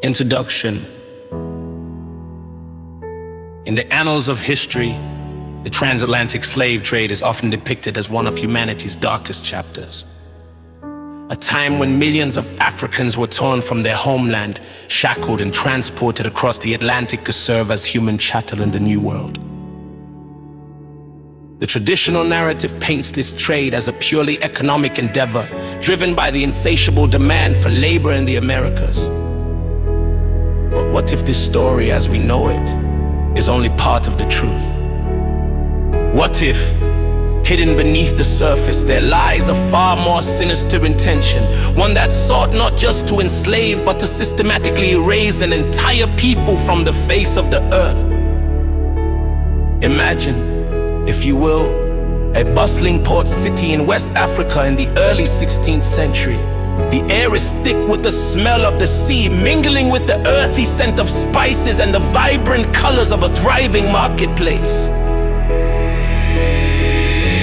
Introduction. In the annals of history, the transatlantic slave trade is often depicted as one of humanity's darkest chapters. A time when millions of Africans were torn from their homeland, shackled and transported across the Atlantic to serve as human chattel in the New World. The traditional narrative paints this trade as a purely economic endeavor, driven by the insatiable demand for labor in the Americas. But what if this story as we know it is only part of the truth? What if, hidden beneath the surface, there lies a far more sinister intention, one that sought not just to enslave but to systematically erase an entire people from the face of the earth? Imagine, if you will, a bustling port city in West Africa in the early 16th century. The air is thick with the smell of the sea, mingling with the earthy scent of spices and the vibrant colors of a thriving marketplace.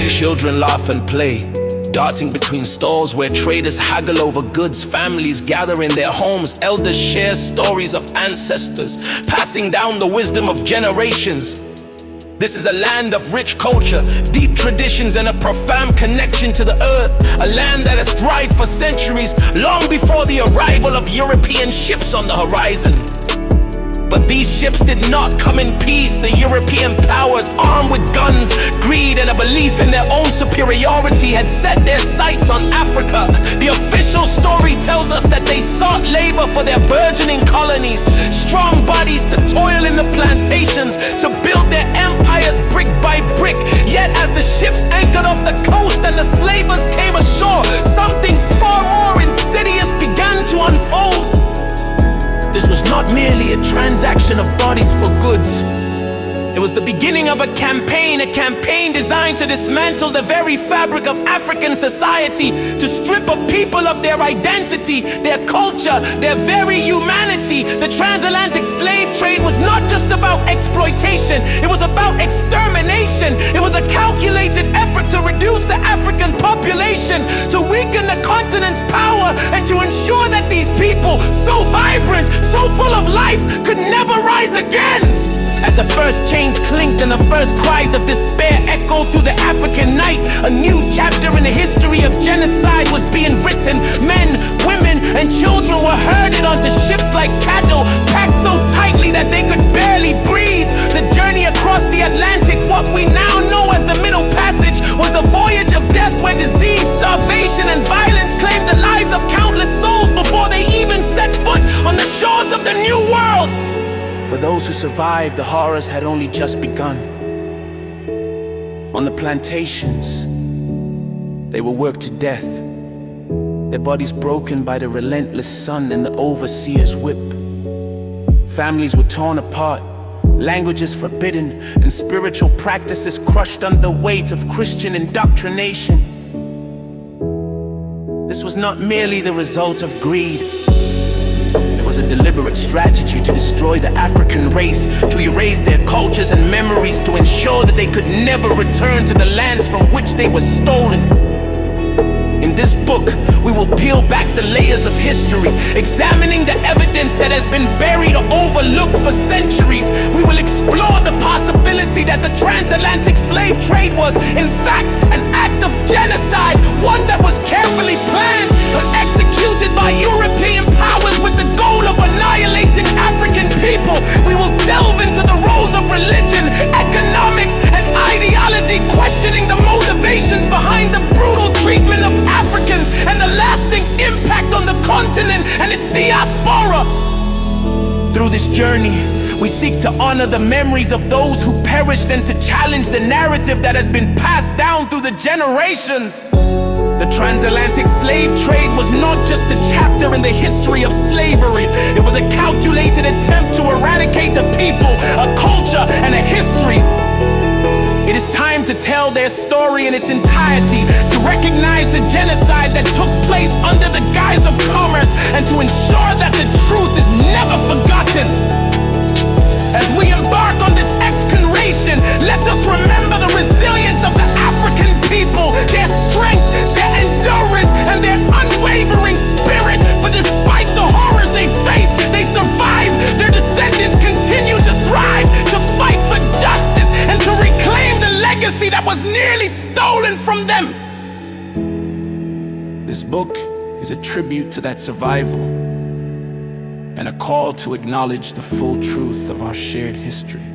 Children laugh and play, darting between stalls where traders haggle over goods. Families gather in their homes, elders share stories of ancestors, passing down the wisdom of generations. This is a land of rich culture, deep traditions, and a profound connection to the earth. A land that has thrived for centuries, long before the arrival of European ships on the horizon. But these ships did not come in peace. The European powers, armed with guns, greed, and a belief in their own superiority, had set their sights on Africa. The official story tells us that they sought labor for their burgeoning colonies, strong bodies to toil in the plantations, to build their empires brick by brick. Yet as the ships anchored off the coast and the slavers came ashore, something far more insidious began to unfold. This was not merely a transaction of bodies for goods. It was the beginning of a campaign designed to dismantle the very fabric of African society, to strip a people of their identity, their culture, their very humanity. The transatlantic slave trade was not just about exploitation, it was about extermination. It was a calculated effort to reduce the African population, to weaken the continent's power, and to ensure that these people, so vibrant, so full of life, could never rise again. As the first chains clinked and the first cries of despair echoed through the African night, a new chapter in the history of genocide was being written. Men, women, and children were herded onto ships like cattle, packed so tightly that they could barely breathe. The journey across the Atlantic, what we now know as the Middle Passage, was a voyage of death where disease, starvation, and violence claimed the lives of countless souls before they even set foot on the shores of the New World. For those who survived, the horrors had only just begun. On the plantations, they were worked to death, their bodies broken by the relentless sun and the overseer's whip. Families were torn apart, languages forbidden, and spiritual practices crushed under the weight of Christian indoctrination. This was not merely the result of greed. It was a deliberate strategy to destroy the African race, to erase their cultures and memories, to ensure that they could never return to the lands from which they were stolen. In this book, we will peel back the layers of history, examining the evidence that has been buried or overlooked for centuries. We will explore the possibility that the transatlantic slave trade was, in fact, an act of genocide, one that was carefully planned and executed by European powers with the goal of annihilating African people. We will delve into the roles of religion, economics, and ideology, questioning the motivations behind the brutal treatment of Africans and the lasting impact on the continent and its diaspora. Through this journey, we seek to honor the memories of those who perished and to challenge the narrative that has been passed down through the generations. The transatlantic slave trade was not just a chapter in the history of slavery. It was a calculated attempt to eradicate a people, a culture, and a history. It is time to tell their story in its entirety, to recognize the genocide that took place under the guise of commerce, and to ensure that the truth is never forgotten. As we embark on this excavation, let us remember the resilience of the African people, their strength, their endurance, and their unwavering spirit. For despite the horrors they faced, they survived. This book is a tribute to that survival and a call to acknowledge the full truth of our shared history.